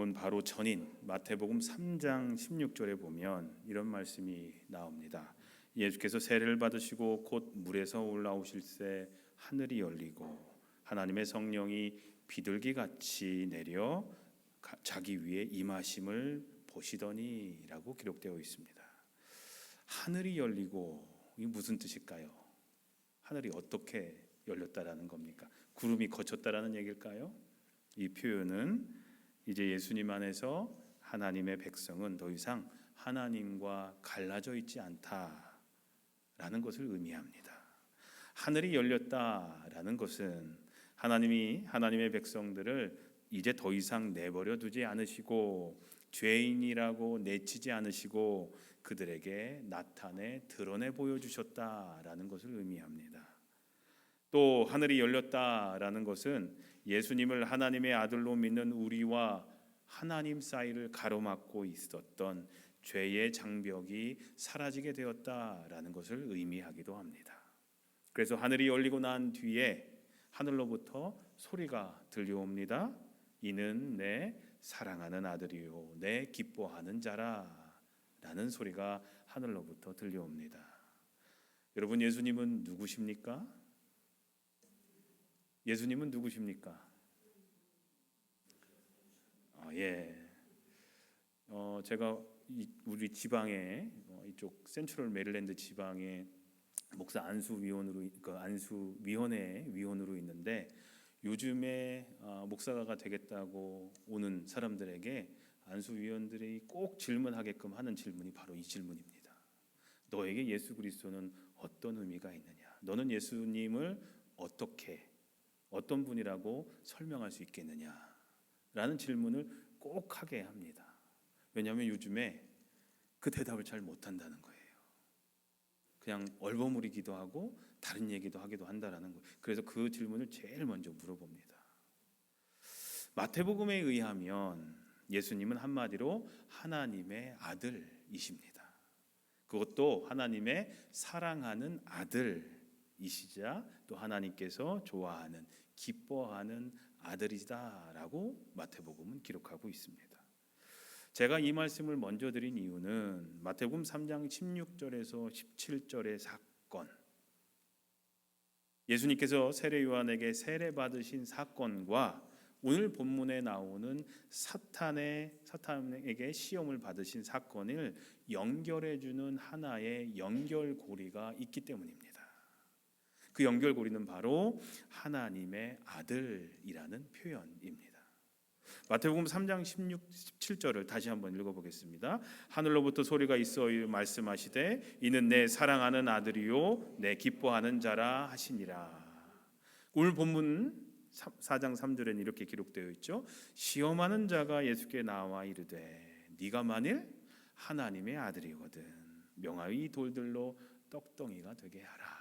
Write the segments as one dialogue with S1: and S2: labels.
S1: 본문 바로 전인 마태복음 3장 16절에 보면 이런 말씀이 나옵니다. 예수께서 세례를 받으시고 곧 물에서 올라오실새 하늘이 열리고 하나님의 성령이 비둘기같이 내려 자기 위에 임하심을 보시더니라고 기록되어 있습니다. 하늘이 열리고 이게 무슨 뜻일까요? 하늘이 어떻게 열렸다라는 겁니까? 구름이 거쳤다라는 얘기일까요? 이 표현은 이제 예수님 안에서 하나님의 백성은 더 이상 하나님과 갈라져 있지 않다라는 것을 의미합니다. 하늘이 열렸다라는 것은 하나님이 하나님의 백성들을 이제 더 이상 내버려 두지 않으시고 죄인이라고 내치지 않으시고 그들에게 나타내 드러내 보여주셨다라는 것을 의미합니다. 또 하늘이 열렸다라는 것은 예수님을 하나님의 아들로 믿는 우리와 하나님 사이를 가로막고 있었던 죄의 장벽이 사라지게 되었다라는 것을 의미하기도 합니다. 그래서 하늘이 열리고 난 뒤에 하늘로부터 소리가 들려옵니다. 이는 내 사랑하는 아들이요 내 기뻐하는 자라 라는 소리가 하늘로부터 들려옵니다. 여러분, 예수님은 누구십니까? 예수님은 누구십니까? 제가 우리 지방에 이쪽 센트럴 메릴랜드 지방에 목사 안수위원으로 안수위원회 위원으로 있는데 요즘에 목사가 되겠다고 오는 사람들에게 안수위원들이 꼭 질문하게끔 하는 질문이 바로 이 질문입니다. 너에게 예수 그리스도는 어떤 의미가 있느냐? 너는 예수님을 어떤 분이라고 설명할 수 있겠느냐? 라는 질문을 꼭 하게 합니다. 왜냐하면 요즘에 그 대답을 잘 못한다는 거예요. 그냥 얼버무리기도 하고 다른 얘기도 하기도 한다라는 거예요. 그래서 그 질문을 제일 먼저 물어봅니다. 마태복음에 의하면 예수님은 한마디로 하나님의 아들이십니다. 그것도 하나님의 사랑하는 아들이시자 또 하나님께서 좋아하는 기뻐하는 아들이다라고 마태복음은 기록하고 있습니다. 제가 이 말씀을 먼저 드린 이유는 마태복음 3장 16절에서 17절의 사건, 예수님께서 세례 요한에게 세례 받으신 사건과 오늘 본문에 나오는 사탄에게 시험을 받으신 사건을 연결해 주는 하나의 연결고리가 있기 때문입니다. 그 연결고리는 바로 하나님의 아들이라는 표현입니다. 마태복음 3장 16, 17절을 다시 한번 읽어보겠습니다. 하늘로부터 소리가 있어 말씀하시되 이는 내 사랑하는 아들이요 내 기뻐하는 자라 하시니라. 오늘 본문 4장 3절에는 이렇게 기록되어 있죠. 시험하는 자가 예수께 나와 이르되 네가 만일 하나님의 아들이거든 명하여 이 돌들로 떡덩이가 되게 하라.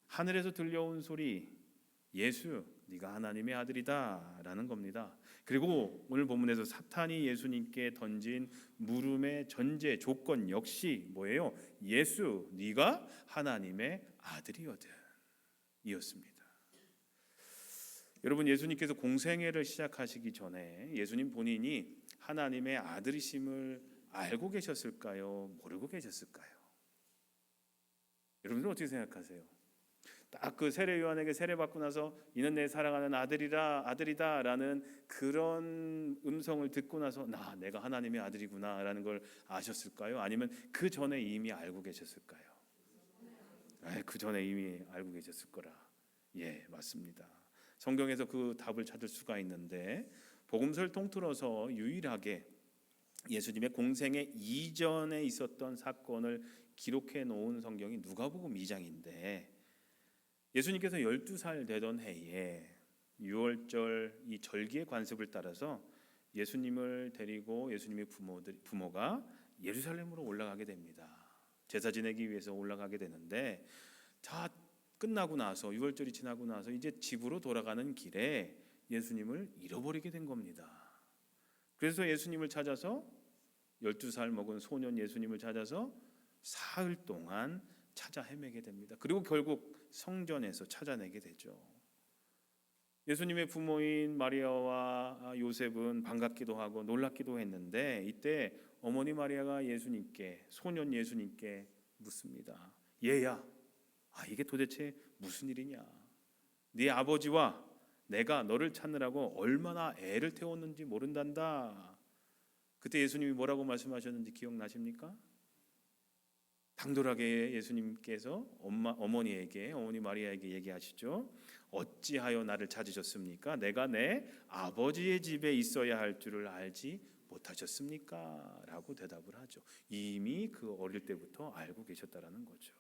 S1: 하늘에서 들려온 소리, 예수 네가 하나님의 아들이다 라는 겁니다. 그리고 오늘 본문에서 사탄이 예수님께 던진 물음의 전제 조건 역시 뭐예요? 예수 네가 하나님의 아들이거든 이었습니다. 여러분, 예수님께서 공생애를 시작하시기 전에 예수님 본인이 하나님의 아들이심을 알고 계셨을까요? 모르고 계셨을까요? 여러분들은 어떻게 생각하세요? 딱 그 세례 요한에게 세례 받고 나서 이는 내 사랑하는 아들이다라는 그런 음성을 듣고 나서 내가 하나님의 아들이구나라는 걸 아셨을까요? 아니면 그 전에 이미 알고 계셨을까요? 그 전에 이미 알고 계셨을 거라. 맞습니다. 성경에서 그 답을 찾을 수가 있는데 복음서를 통틀어서 유일하게 예수님의 공생애 이전에 있었던 사건을 기록해 놓은 성경이 누가복음 2장인데 예수님께서 12살 되던 해에 6월절 이 절기의 관습을 따라서 예수님을 데리고 예수님의 부모가 예루살렘으로 올라가게 됩니다. 제사 지내기 위해서 올라가게 되는데 다 끝나고 나서 6월절이 지나고 나서 이제 집으로 돌아가는 길에 예수님을 잃어버리게 된 겁니다. 그래서 예수님을 찾아서 12살 먹은 소년 예수님을 찾아서 사흘 동안 찾아 헤매게 됩니다. 그리고 결국 성전에서 찾아내게 되죠. 예수님의 부모인 마리아와 요셉은 반갑기도 하고 놀랍기도 했는데 이때 어머니 마리아가 예수님께 소년 예수님께 묻습니다. 얘야, 이게 도대체 무슨 일이냐? 네 아버지와 내가 너를 찾느라고 얼마나 애를 태웠는지 모른단다. 그때 예수님이 뭐라고 말씀하셨는지 기억나십니까? 당돌하게 예수님께서 어머니 마리아에게 얘기하시죠. 어찌하여 나를 찾으셨습니까? 내가 내 아버지의 집에 있어야 할 줄을 알지 못하셨습니까? 라고 대답을 하죠. 이미 그 어릴 때부터 알고 계셨다라는 거죠.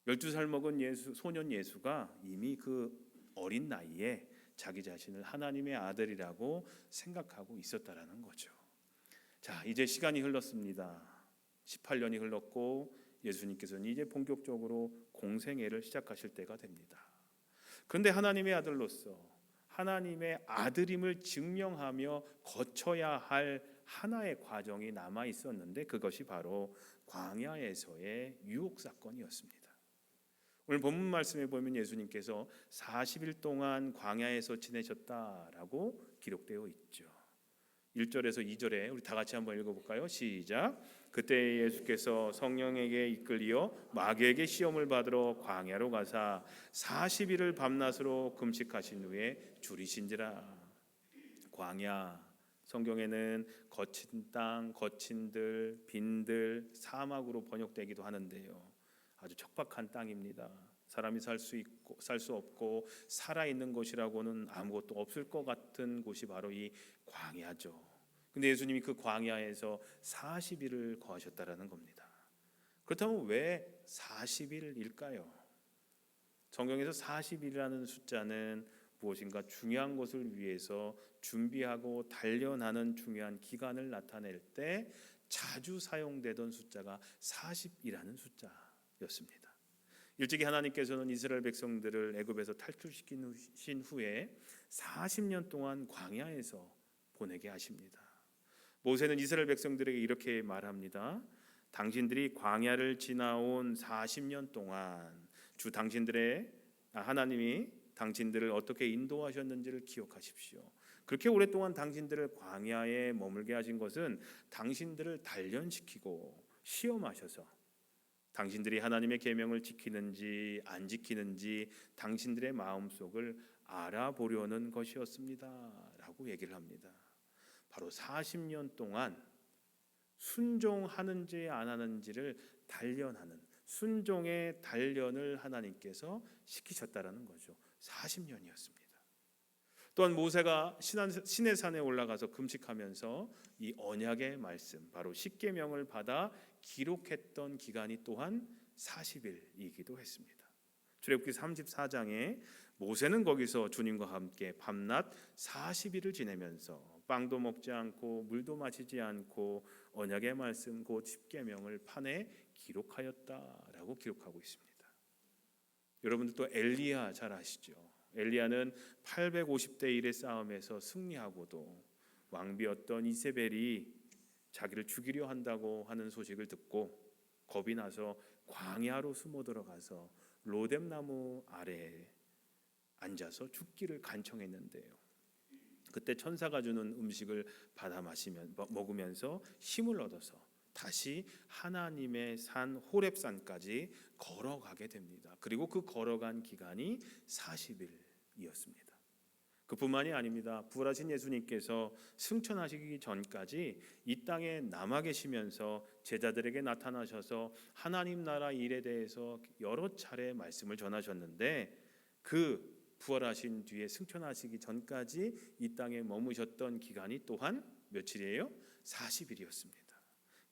S1: 12살 먹은 소년 예수가 이미 그 어린 나이에 자기 자신을 하나님의 아들이라고 생각하고 있었다라는 거죠. 자, 이제 시간이 흘렀습니다. 18년이 흘렀고 예수님께서는 이제 본격적으로 공생애를 시작하실 때가 됩니다. 그런데 하나님의 아들로서 하나님의 아들임을 증명하며 거쳐야 할 하나의 과정이 남아 있었는데 그것이 바로 광야에서의 유혹 사건이었습니다. 오늘 본문 말씀에 보면 예수님께서 40일 동안 광야에서 지내셨다라고 기록되어 있죠. 1절에서 2절에 우리 다 같이 한번 읽어볼까요? 시작. 그때 예수께서 성령에게 이끌리어 마귀에게 시험을 받으러 광야로 가사 40일을 밤낮으로 금식하신 후에 줄이신지라. 광야, 성경에는 거친 땅, 거친 들, 빈들, 사막으로 번역되기도 하는데요. 아주 척박한 땅입니다. 사람이 살 수 없고 살아있는 곳이라고는 아무것도 없을 것 같은 곳이 바로 이 광야죠. 근데 예수님이 그 광야에서 40일을 거하셨다라는 겁니다. 그렇다면 왜 40일일까요? 성경에서 40일이라는 숫자는 무엇인가 중요한 것을 위해서 준비하고 단련하는 중요한 기간을 나타낼 때 자주 사용되던 숫자가 40이라는 숫자였습니다. 일찍이 하나님께서는 이스라엘 백성들을 애굽에서 탈출시킨 후에 40년 동안 광야에서 보내게 하십니다. 모세는 이스라엘 백성들에게 이렇게 말합니다. 당신들이 광야를 지나온 40년 동안 하나님이 당신들을 어떻게 인도하셨는지를 기억하십시오. 그렇게 오랫동안 당신들을 광야에 머물게 하신 것은 당신들을 단련시키고 시험하셔서 당신들이 하나님의 계명을 지키는지 안 지키는지 당신들의 마음속을 알아보려는 것이었습니다 라고 얘기를 합니다. 바로 40년 동안 순종하는지 안 하는지를 단련하는 순종의 단련을 하나님께서 시키셨다라는 거죠. 40년이었습니다. 또한 모세가 시내 산에 올라가서 금식하면서 이 언약의 말씀 바로 십계명을 받아 기록했던 기간이 또한 40일이기도 했습니다. 출애굽기 34장에 모세는 거기서 주님과 함께 밤낮 40일을 지내면서 빵도 먹지 않고 물도 마시지 않고 언약의 말씀 곧 십계명을 판에 기록하였다라고 기록하고 있습니다. 여러분들 또 엘리야 잘 아시죠? 엘리야는 850대 1의 싸움에서 승리하고도 왕비였던 이세벨이 자기를 죽이려 한다고 하는 소식을 듣고 겁이 나서 광야로 숨어 들어가서 로뎀나무 아래에 앉아서 죽기를 간청했는데요. 그때 천사가 주는 음식을 받아 먹으면서 힘을 얻어서 다시 하나님의 산 호렙산까지 걸어가게 됩니다. 그리고 그 걸어간 기간이 40일이었습니다. 그뿐만이 아닙니다. 부활하신 예수님께서 승천하시기 전까지 이 땅에 남아 계시면서 제자들에게 나타나셔서 하나님 나라 일에 대해서 여러 차례 말씀을 전하셨는데 그 부활하신 뒤에 승천하시기 전까지 이 땅에 머무셨던 기간이 또한 며칠이에요? 40일이었습니다.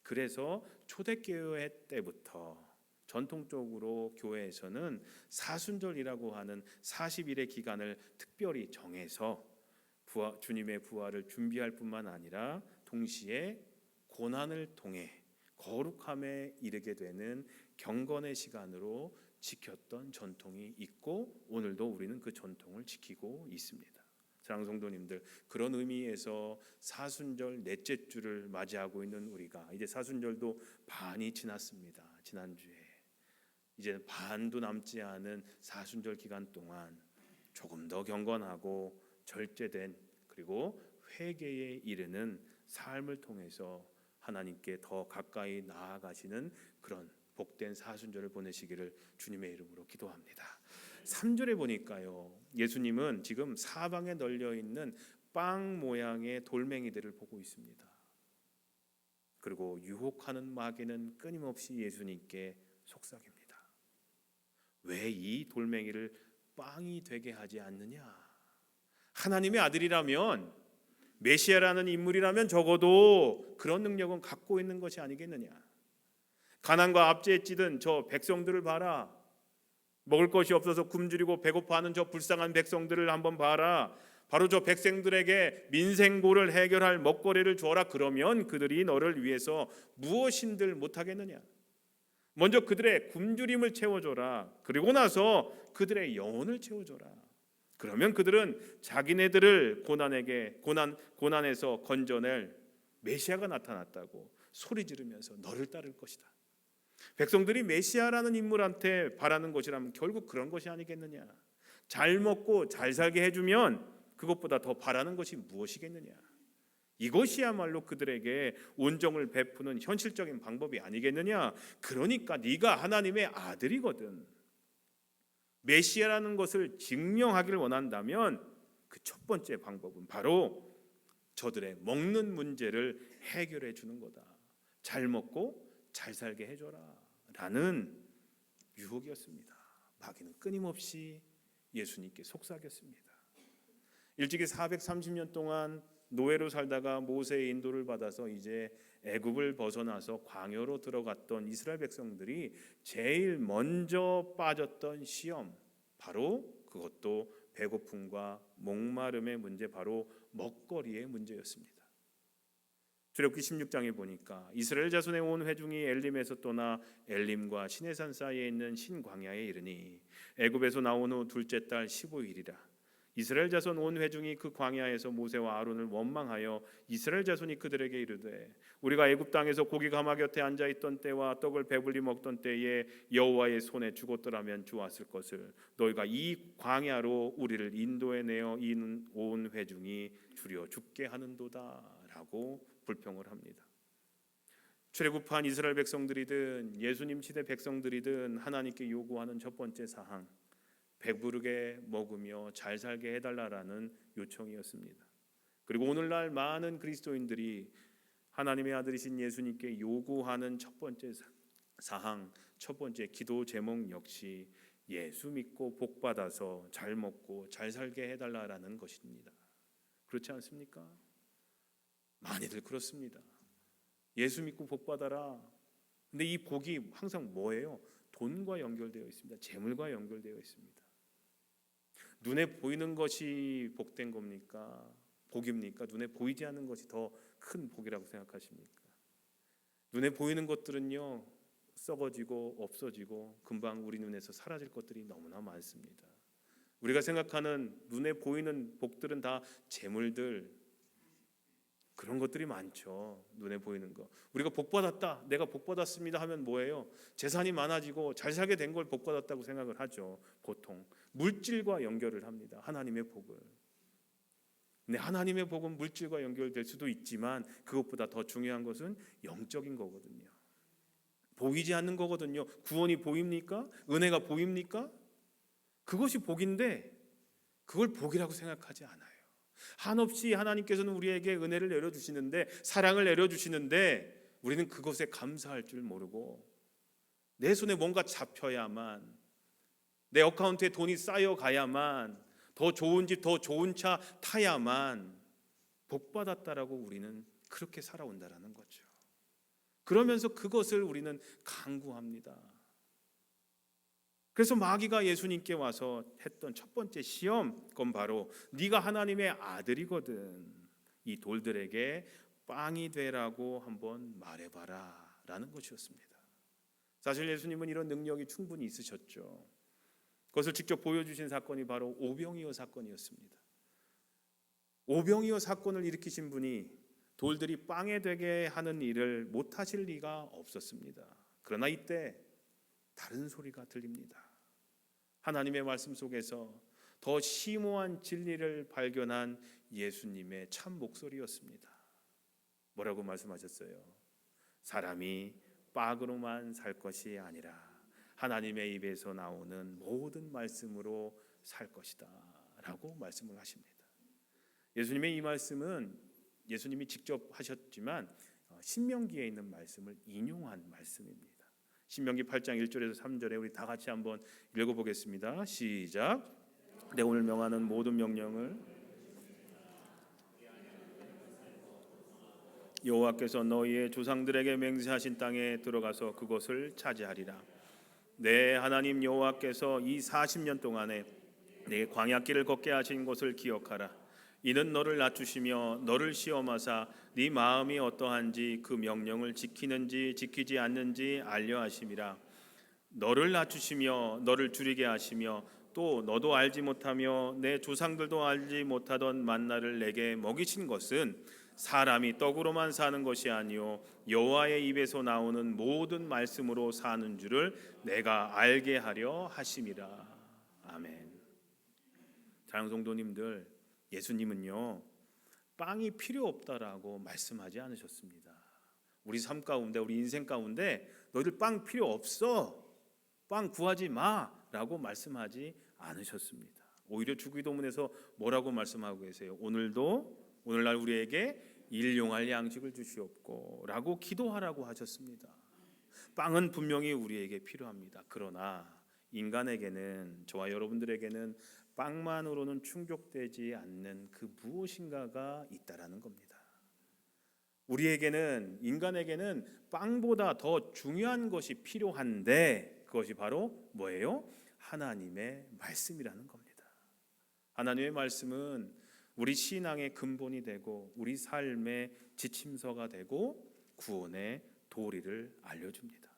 S1: 그래서 초대교회 때부터 전통적으로 교회에서는 사순절이라고 하는 40일의 기간을 특별히 정해서 주님의 부활을 준비할 뿐만 아니라 동시에 고난을 통해 거룩함에 이르게 되는 경건의 시간으로 지켰던 전통이 있고 오늘도 우리는 그 전통을 지키고 있습니다. 사랑하는 성도님들, 그런 의미에서 사순절 넷째 주를 맞이하고 있는 우리가 이제 사순절도 반이 지났습니다. 지난주에 이제 반도 남지 않은 사순절 기간 동안 조금 더 경건하고 절제된 그리고 회개에 이르는 삶을 통해서 하나님께 더 가까이 나아가시는 그런 복된 사순절을 보내시기를 주님의 이름으로 기도합니다. 3절에 보니까요, 예수님은 지금 사방에 널려 있는 빵 모양의 돌멩이들을 보고 있습니다. 그리고 유혹하는 마귀는 끊임없이 예수님께 속삭입니다. 왜 이 돌멩이를 빵이 되게 하지 않느냐? 하나님의 아들이라면, 메시아라는 인물이라면 적어도 그런 능력은 갖고 있는 것이 아니겠느냐? 가난과 압제에 찌든 저 백성들을 봐라. 먹을 것이 없어서 굶주리고 배고파하는 저 불쌍한 백성들을 한번 봐라. 바로 저 백성들에게 민생고를 해결할 먹거리를 주어라. 그러면 그들이 너를 위해서 무엇인들 못하겠느냐? 먼저 그들의 굶주림을 채워줘라. 그리고 나서 그들의 영혼을 채워줘라. 그러면 그들은 자기네들을 고난에서 건져낼 메시아가 나타났다고 소리 지르면서 너를 따를 것이다. 백성들이 메시아라는 인물한테 바라는 것이라면 결국 그런 것이 아니겠느냐? 잘 먹고 잘 살게 해주면 그것보다 더 바라는 것이 무엇이겠느냐? 이것이야말로 그들에게 온정을 베푸는 현실적인 방법이 아니겠느냐? 그러니까 네가 하나님의 아들이거든. 메시아라는 것을 증명하기를 원한다면 그 첫 번째 방법은 바로 저들의 먹는 문제를 해결해 주는 거다. 잘 먹고 잘 살게 해줘라 라는 유혹이었습니다. 마귀는 끊임없이 예수님께 속삭였습니다. 일찍이 430년 동안 노예로 살다가 모세의 인도를 받아서 이제 애굽을 벗어나서 광야로 들어갔던 이스라엘 백성들이 제일 먼저 빠졌던 시험, 바로 그것도 배고픔과 목마름의 문제, 바로 먹거리의 문제였습니다. 출애굽기 16장에 보니까 이스라엘 자손의 온 회중이 엘림에서 떠나 엘림과 시내산 사이에 있는 신광야에 이르니 애굽에서 나온 후 둘째 달 15일이라. 이스라엘 자손 온 회중이 그 광야에서 모세와 아론을 원망하여 이스라엘 자손이 그들에게 이르되 우리가 애굽 땅에서 고기 가마 곁에 앉아 있던 때와 떡을 배불리 먹던 때에 여호와의 손에 죽었더라면 좋았을 것을 너희가 이 광야로 우리를 인도해 내어 온 회중이 주려 죽게 하는도다라고 불평을 합니다. 출애굽한 이스라엘 백성들이든 예수님 시대 백성들이든 하나님께 요구하는 첫 번째 사항, 배부르게 먹으며 잘 살게 해달라라는 요청이었습니다. 그리고 오늘날 많은 그리스도인들이 하나님의 아들이신 예수님께 요구하는 첫 번째 사항, 첫 번째 기도 제목 역시 예수 믿고 복 받아서 잘 먹고 잘 살게 해달라라는 것입니다. 그렇지 않습니까? 많이들 그렇습니다. 예수 믿고 복 받아라. 근데 이 복이 항상 뭐예요? 돈과 연결되어 있습니다. 재물과 연결되어 있습니다. 눈에 보이는 것이 복된 겁니까? 복입니까? 눈에 보이지 않는 것이 더 큰 복이라고 생각하십니까? 눈에 보이는 것들은요, 썩어지고 없어지고 금방 우리 눈에서 사라질 것들이 너무나 많습니다. 우리가 생각하는 눈에 보이는 복들은 다 재물들, 그런 것들이 많죠. 눈에 보이는 거. 우리가 복 받았다, 내가 복 받았습니다 하면 뭐예요? 재산이 많아지고 잘 살게 된 걸 복 받았다고 생각을 하죠. 보통 물질과 연결을 합니다. 하나님의 복을. 근데 하나님의 복은 물질과 연결될 수도 있지만 그것보다 더 중요한 것은 영적인 거거든요. 보이지 않는 거거든요. 구원이 보입니까? 은혜가 보입니까? 그것이 복인데 그걸 복이라고 생각하지 않아요. 한없이 하나님께서는 우리에게 은혜를 내려주시는데, 사랑을 내려주시는데 우리는 그것에 감사할 줄 모르고 내 손에 뭔가 잡혀야만, 내 어카운트에 돈이 쌓여가야만, 더 좋은 집, 더 좋은 차 타야만 복받았다라고 우리는 그렇게 살아온다라는 거죠. 그러면서 그것을 우리는 강구합니다. 그래서 마귀가 예수님께 와서 했던 첫 번째 시험, 그건 바로 네가 하나님의 아들이거든, 이 돌들에게 빵이 되라고 한번 말해봐라 라는 것이었습니다. 사실 예수님은 이런 능력이 충분히 있으셨죠. 그것을 직접 보여주신 사건이 바로 오병이어 사건이었습니다. 오병이어 사건을 일으키신 분이 돌들이 빵에 되게 하는 일을 못하실 리가 없었습니다. 그러나 이때 다른 소리가 들립니다. 하나님의 말씀 속에서 더 심오한 진리를 발견한 예수님의 참 목소리였습니다. 뭐라고 말씀하셨어요? 사람이 빵으로만 살 것이 아니라 하나님의 입에서 나오는 모든 말씀으로 살 것이다 라고 말씀을 하십니다. 예수님의 이 말씀은 예수님이 직접 하셨지만 신명기에 있는 말씀을 인용한 말씀입니다. 신명기 8장 1절에서 3절에 우리 다 같이 한번 읽어보겠습니다. 시작. 내가 오늘 명하는 모든 명령을 여호와께서 너희의 조상들에게 맹세하신 땅에 들어가서 그것을 차지하리라. 내 하나님 여호와께서 이 40년 동안에 내 광야길을 걷게 하신 것을 기억하라. 이는 너를 낮추시며 너를 시험하사 네 마음이 어떠한지 그 명령을 지키는지 지키지 않는지 알려 하심이라. 너를 낮추시며 너를 줄이게 하시며 또 너도 알지 못하며 내 조상들도 알지 못하던 만나를 내게 먹이신 것은 사람이 떡으로만 사는 것이 아니요 여호와의 입에서 나오는 모든 말씀으로 사는 줄을 내가 알게 하려 하심이라. 아멘. 사랑하는 성도님들, 예수님은요 빵이 필요 없다라고 말씀하지 않으셨습니다. 우리 삶 가운데, 우리 인생 가운데 너희들 빵 필요 없어, 빵 구하지 마라고 말씀하지 않으셨습니다. 오히려 주기도문에서 뭐라고 말씀하고 계세요? 오늘날 우리에게 일용할 양식을 주시옵고 라고 기도하라고 하셨습니다. 빵은 분명히 우리에게 필요합니다. 그러나 인간에게는, 저와 여러분들에게는 빵만으로는 충족되지 않는 그 무엇인가가 있다라는 겁니다. 우리에게는, 인간에게는 빵보다 더 중요한 것이 필요한데 그것이 바로 뭐예요? 하나님의 말씀이라는 겁니다. 하나님의 말씀은 우리 신앙의 근본이 되고 우리 삶의 지침서가 되고 구원의 도리를 알려줍니다.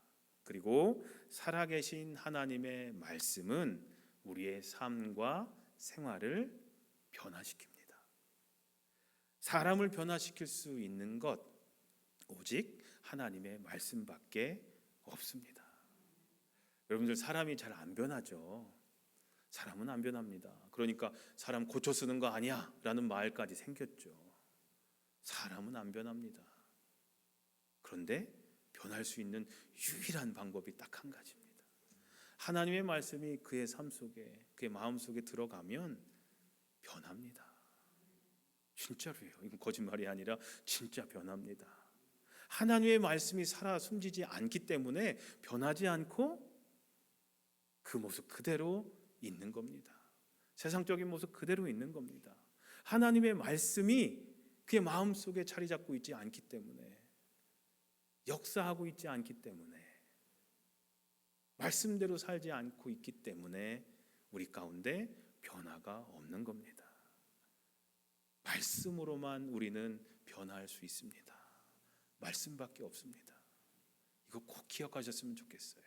S1: 그리고 살아계신 하나님의 말씀은 우리의 삶과 생활을 변화시킵니다. 사람을 변화시킬 수 있는 것 오직 하나님의 말씀밖에 없습니다. 여러분들, 사람이 잘 안 변하죠. 사람은 안 변합니다. 그러니까 사람 고쳐 쓰는 거 아니야 라는 말까지 생겼죠. 사람은 안 변합니다. 그런데 변할 수 있는 유일한 방법이 딱 한 가지입니다. 하나님의 말씀이 그의 삶 속에, 그의 마음 속에 들어가면 변합니다. 진짜로요. 이건 거짓말이 아니라 진짜 변합니다. 하나님의 말씀이 살아 숨지지 않기 때문에 변하지 않고 그 모습 그대로 있는 겁니다. 세상적인 모습 그대로 있는 겁니다. 하나님의 말씀이 그의 마음속에 자리 잡고 있지 않기 때문에, 역사하고 있지 않기 때문에, 말씀대로 살지 않고 있기 때문에 우리 가운데 변화가 없는 겁니다. 말씀으로만 우리는 변화할 수 있습니다. 말씀밖에 없습니다. 이거 꼭 기억하셨으면 좋겠어요.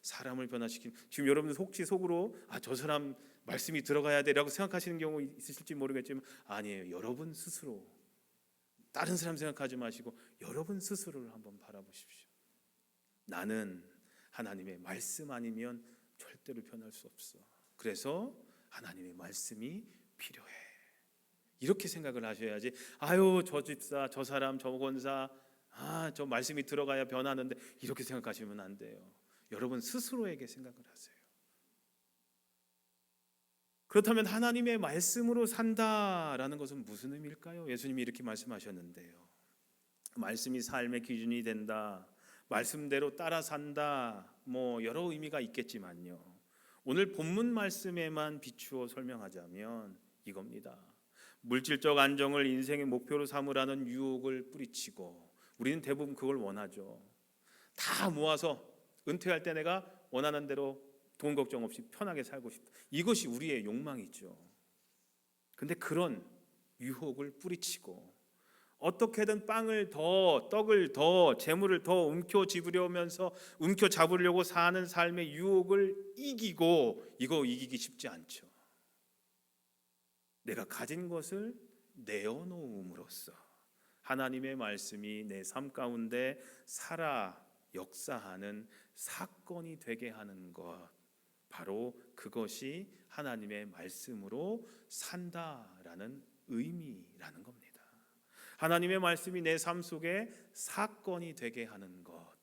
S1: 사람을 변화시키는, 지금 여러분들 혹시 속으로 저 사람 말씀이 들어가야 되라고 생각하시는 경우 있으실지 모르겠지만 아니에요. 여러분 스스로, 다른 사람 생각하지 마시고 여러분 스스로를 한번 바라보십시오. 나는 하나님의 말씀 아니면 절대로 변할 수 없어. 그래서 하나님의 말씀이 필요해. 이렇게 생각을 하셔야지, 저 집사, 저 사람, 저 권사, 저 말씀이 들어가야 변하는데, 이렇게 생각하시면 안 돼요. 여러분 스스로에게 생각을 하세요. 그렇다면 하나님의 말씀으로 산다라는 것은 무슨 의미일까요? 예수님이 이렇게 말씀하셨는데요. 말씀이 삶의 기준이 된다, 말씀대로 따라 산다, 여러 의미가 있겠지만요. 오늘 본문 말씀에만 비추어 설명하자면 이겁니다. 물질적 안정을 인생의 목표로 삼으라는 유혹을 뿌리치고, 우리는 대부분 그걸 원하죠. 다 모아서 은퇴할 때 내가 원하는 대로 돈 걱정 없이 편하게 살고 싶다. 이것이 우리의 욕망이죠. 근데 그런 유혹을 뿌리치고 어떻게든 빵을 더, 떡을 더, 재물을 더 움켜잡으려고 사는 삶의 유혹을 이기고, 이거 이기기 쉽지 않죠. 내가 가진 것을 내어놓음으로써 하나님의 말씀이 내 삶 가운데 살아 역사하는 사건이 되게 하는 것, 바로 그것이 하나님의 말씀으로 산다라는 의미라는 겁니다. 하나님의 말씀이 내 삶 속에 사건이 되게 하는 것.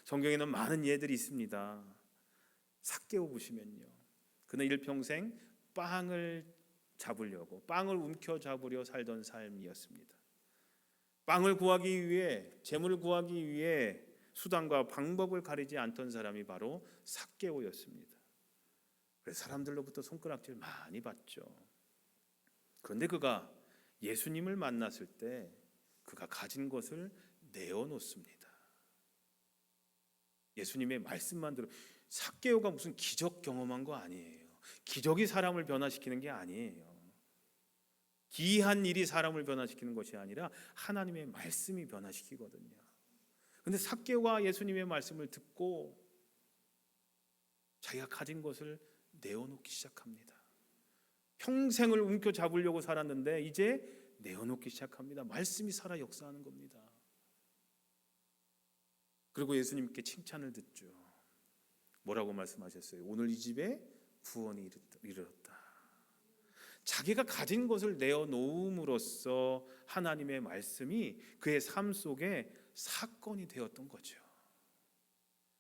S1: 성경에는 많은 예들이 있습니다. 삭개오 보시면요, 그는 일평생 빵을 잡으려고, 빵을 움켜잡으려 살던 삶이었습니다. 빵을 구하기 위해, 재물을 구하기 위해 수단과 방법을 가리지 않던 사람이 바로 삭개오였습니다. 그래서 사람들로부터 손가락질 많이 받죠. 그런데 그가 예수님을 만났을 때 그가 가진 것을 내어놓습니다. 예수님의 말씀만 들어. 삭개오가 무슨 기적 경험한 거 아니에요. 기적이 사람을 변화시키는 게 아니에요. 기이한 일이 사람을 변화시키는 것이 아니라 하나님의 말씀이 변화시키거든요. 그런데 삭개오가 예수님의 말씀을 듣고 자기가 가진 것을 내어놓기 시작합니다. 평생을 움켜잡으려고 살았는데 이제 내어놓기 시작합니다. 말씀이 살아 역사하는 겁니다. 그리고 예수님께 칭찬을 듣죠. 뭐라고 말씀하셨어요? 오늘 이 집에 구원이 이르렀다. 자기가 가진 것을 내어놓음으로써 하나님의 말씀이 그의 삶 속에 사건이 되었던 거죠.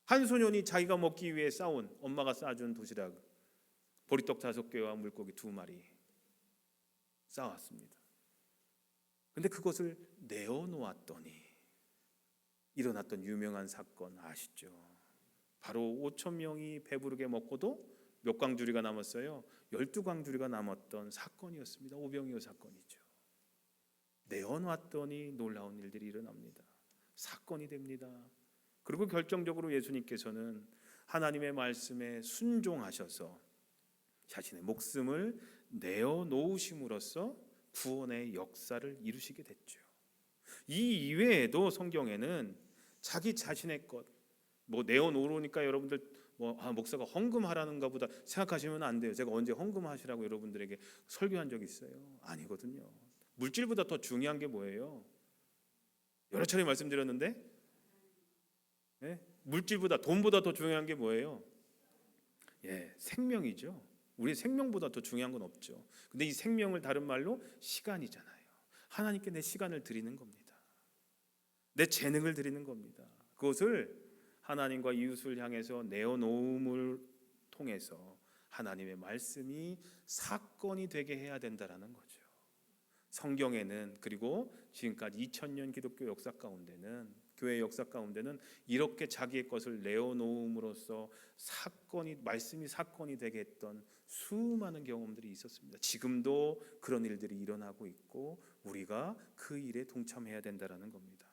S1: 한 소년이 자기가 먹기 위해 싸온, 엄마가 싸준 도시락, 보리떡 5개와 물고기 2마리 싸왔습니다. 그런데 그것을 내어놓았더니 일어났던 유명한 사건 아시죠? 바로 5,000명이 배부르게 먹고도 몇 광주리가 남았어요? 12광주리가 남았던 사건이었습니다. 오병이어 사건이죠. 내어놨더니 놀라운 일들이 일어납니다. 사건이 됩니다. 그리고 결정적으로 예수님께서는 하나님의 말씀에 순종하셔서 자신의 목숨을 내어놓으심으로써 구원의 역사를 이루시게 됐죠. 이 이외에도 성경에는 자기 자신의 것, 내어놓으니까 여러분들 목사가 헌금하라는가 보다 생각하시면 안 돼요. 제가 언제 헌금하시라고 여러분들에게 설교한 적이 있어요? 아니거든요. 물질보다 더 중요한 게 뭐예요? 여러 차례 말씀드렸는데, 네? 물질보다, 돈보다 더 중요한 게 뭐예요? 생명이죠. 우리 생명보다 더 중요한 건 없죠. 근데 이 생명을 다른 말로 시간이잖아요. 하나님께 내 시간을 드리는 겁니다. 내 재능을 드리는 겁니다. 그것을 하나님과 이웃을 향해서 내어놓음을 통해서 하나님의 말씀이 사건이 되게 해야 된다라는 거죠. 성경에는, 그리고 지금까지 2000년 기독교 역사 가운데는, 교회 역사 가운데는 이렇게 자기의 것을 내어놓음으로써 말씀이 사건이 되게 했던 수많은 경험들이 있었습니다. 지금도 그런 일들이 일어나고 있고 우리가 그 일에 동참해야 된다라는 겁니다.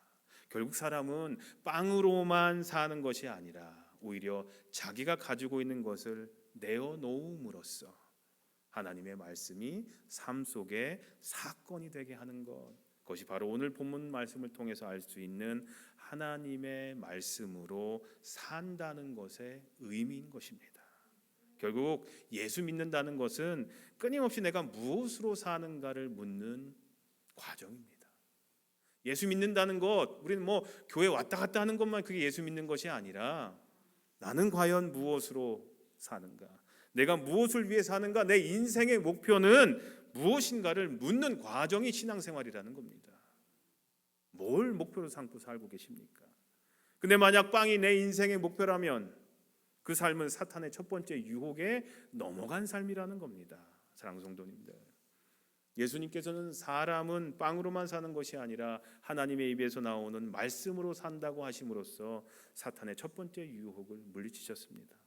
S1: 결국 사람은 빵으로만 사는 것이 아니라 오히려 자기가 가지고 있는 것을 내어놓음으로써 하나님의 말씀이 삶 속에 사건이 되게 하는 것, 그것이 바로 오늘 본문 말씀을 통해서 알 수 있는 하나님의 말씀으로 산다는 것의 의미인 것입니다. 결국 예수 믿는다는 것은 끊임없이 내가 무엇으로 사는가를 묻는 과정입니다. 예수 믿는다는 것, 우리는 교회 왔다 갔다 하는 것만 그게 예수 믿는 것이 아니라 나는 과연 무엇으로 사는가, 내가 무엇을 위해 사는가, 내 인생의 목표는 무엇인가를 묻는 과정이 신앙생활이라는 겁니다. 뭘 목표로 삼고 살고 계십니까? 근데 만약 빵이 내 인생의 목표라면 그 삶은 사탄의 첫 번째 유혹에 넘어간 삶이라는 겁니다. 사랑하는 성도님들, 예수님께서는 사람은 빵으로만 사는 것이 아니라 하나님의 입에서 나오는 말씀으로 산다고 하심으로써 사탄의 첫 번째 유혹을 물리치셨습니다.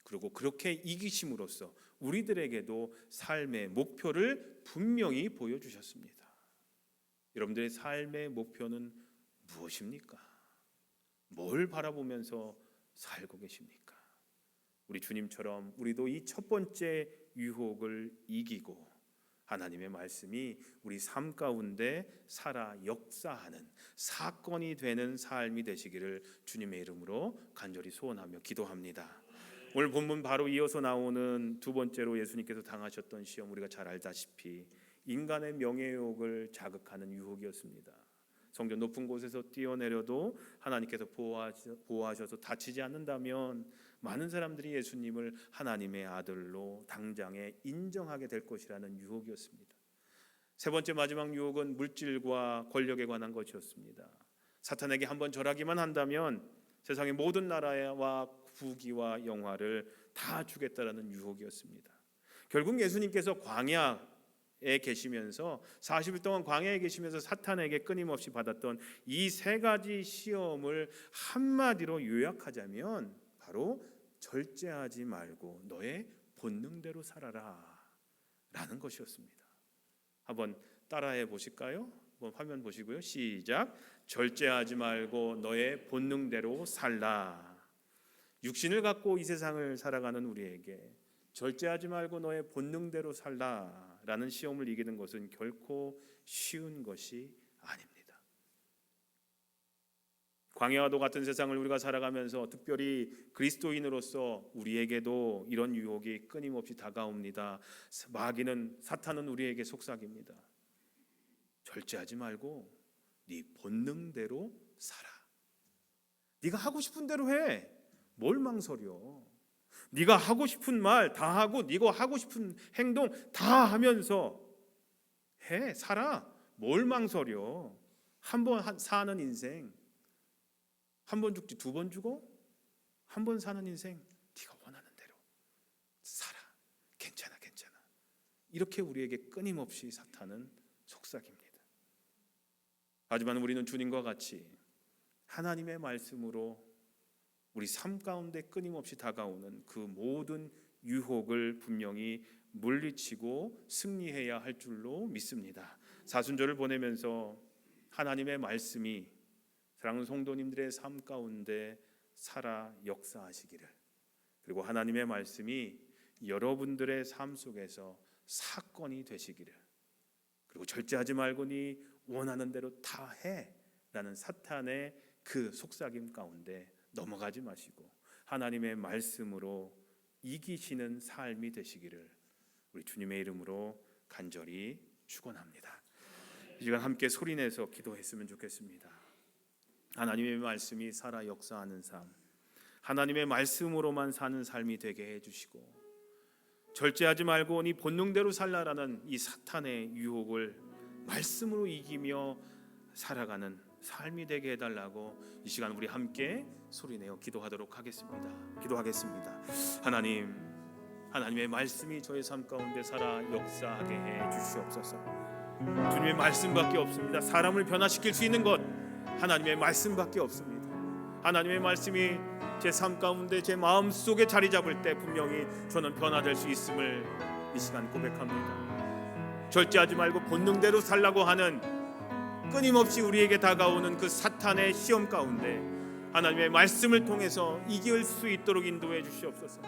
S1: 그리고 그렇게 이기심으로써 우리들에게도 삶의 목표를 분명히 보여주셨습니다. 여러분들의 삶의 목표는 무엇입니까? 뭘 바라보면서 살고 계십니까? 우리 주님처럼 우리도 이 첫 번째 유혹을 이기고 하나님의 말씀이 우리 삶 가운데 살아 역사하는 사건이 되는 삶이 되시기를 주님의 이름으로 간절히 소원하며 기도합니다. 오늘 본문 바로 이어서 나오는 두 번째로 예수님께서 당하셨던 시험, 우리가 잘 알다시피 인간의 명예욕을 자극하는 유혹이었습니다. 성전 높은 곳에서 뛰어내려도 하나님께서 보호하셔서 다치지 않는다면 많은 사람들이 예수님을 하나님의 아들로 당장에 인정하게 될 것이라는 유혹이었습니다. 세 번째 마지막 유혹은 물질과 권력에 관한 것이었습니다. 사탄에게 한번 절하기만 한다면 세상의 모든 나라와 부귀와 영화를 다 주겠다라는 유혹이었습니다. 결국 예수님께서 광야에 계시면서 40일 동안 광야에 계시면서 사탄에게 끊임없이 받았던 이 세 가지 시험을 한마디로 요약하자면 바로 절제하지 말고 너의 본능대로 살아라 라는 것이었습니다. 한번 따라해 보실까요? 한번 화면 보시고요. 시작. 절제하지 말고 너의 본능대로 살라. 육신을 갖고 이 세상을 살아가는 우리에게 절제하지 말고 너의 본능대로 살라 라는 시험을 이기는 것은 결코 쉬운 것이 아닙니다. 광야와도 같은 세상을 우리가 살아가면서 특별히 그리스도인으로서 우리에게도 이런 유혹이 끊임없이 다가옵니다. 마귀는, 사탄은 우리에게 속삭입니다. 절제하지 말고 네 본능대로 살아. 네가 하고 싶은 대로 해. 뭘 망설여. 네가 하고 싶은 말 다 하고 네가 하고 싶은 행동 다 하면서 해. 살아. 뭘 망설여. 한 번 사는 인생, 한 번 죽지 두 번 죽어? 한 번 사는 인생 네가 원하는 대로 살아. 괜찮아. 이렇게 우리에게 끊임없이 사탄은 속삭입니다. 하지만 우리는 주님과 같이 하나님의 말씀으로 우리 삶 가운데 끊임없이 다가오는 그 모든 유혹을 분명히 물리치고 승리해야 할 줄로 믿습니다. 사순절을 보내면서 하나님의 말씀이 사랑하는 성도님들의 삶 가운데 살아 역사하시기를, 그리고 하나님의 말씀이 여러분들의 삶 속에서 사건이 되시기를, 그리고 절제하지 말고 네 원하는 대로 다 해라는 사탄의 그 속삭임 가운데 넘어가지 마시고 하나님의 말씀으로 이기시는 삶이 되시기를 우리 주님의 이름으로 간절히 축원합니다. 이 시간 함께 소리내서 기도했으면 좋겠습니다. 하나님의 말씀이 살아 역사하는 삶, 하나님의 말씀으로만 사는 삶이 되게 해주시고, 절제하지 말고 네 본능대로 살라라는 이 사탄의 유혹을 말씀으로 이기며 살아가는 삶이 되게 해달라고 이 시간 우리 함께 소리내어 기도하도록 하겠습니다. 기도하겠습니다. 하나님의 말씀이 저의 삶 가운데 살아 역사하게 해 주시옵소서. 주님의 말씀밖에 없습니다. 사람을 변화시킬 수 있는 것 하나님의 말씀밖에 없습니다. 하나님의 말씀이 제 삶 가운데 제 마음 속에 자리 잡을 때 분명히 저는 변화될 수 있음을 이 시간 고백합니다. 절제하지 말고 본능대로 살라고 하는 끊임없이 우리에게 다가오는 그 사탄의 시험 가운데 하나님의 말씀을 통해서 이길 수 있도록 인도해 주시옵소서.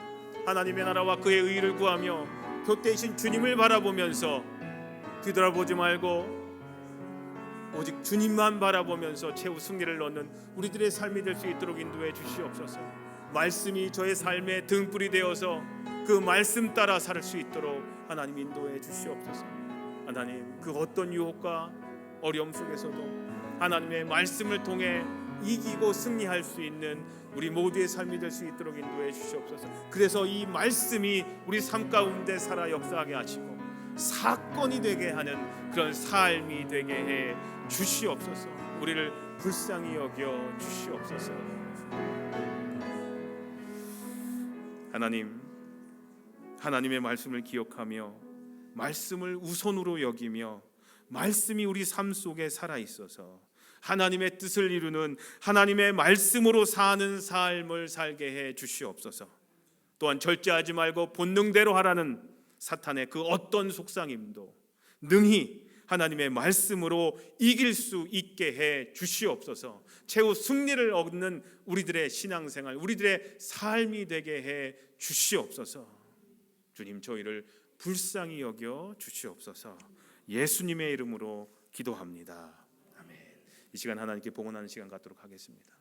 S1: 하나님의 나라와 그의 의를 구하며 곁대이신 주님을 바라보면서 뒤돌아보지 말고 오직 주님만 바라보면서 최후 승리를 얻는 우리들의 삶이 될 수 있도록 인도해 주시옵소서. 말씀이 저의 삶의 등불이 되어서 그 말씀 따라 살 수 있도록 하나님 인도해 주시옵소서. 하나님, 그 어떤 유혹과 어려움 속에서도 하나님의 말씀을 통해 이기고 승리할 수 있는 우리 모두의 삶이 될 수 있도록 인도해 주시옵소서. 그래서 이 말씀이 우리 삶 가운데 살아 역사하게 하시고 사건이 되게 하는 그런 삶이 되게 해 주시옵소서. 우리를 불쌍히 여겨 주시옵소서. 하나님의 말씀을 기억하며 말씀을 우선으로 여기며 말씀이 우리 삶 속에 살아 있어서 하나님의 뜻을 이루는 하나님의 말씀으로 사는 삶을 살게 해 주시옵소서. 또한 절제하지 말고 본능대로 하라는 사탄의 그 어떤 속삭임도 능히 하나님의 말씀으로 이길 수 있게 해 주시옵소서. 최후 승리를 얻는 우리들의 신앙생활, 우리들의 삶이 되게 해 주시옵소서. 주님, 저희를 불쌍히 여겨 주시옵소서. 예수님의 이름으로 기도합니다. 아멘. 이 시간 하나님께 봉헌하는 시간 갖도록 하겠습니다.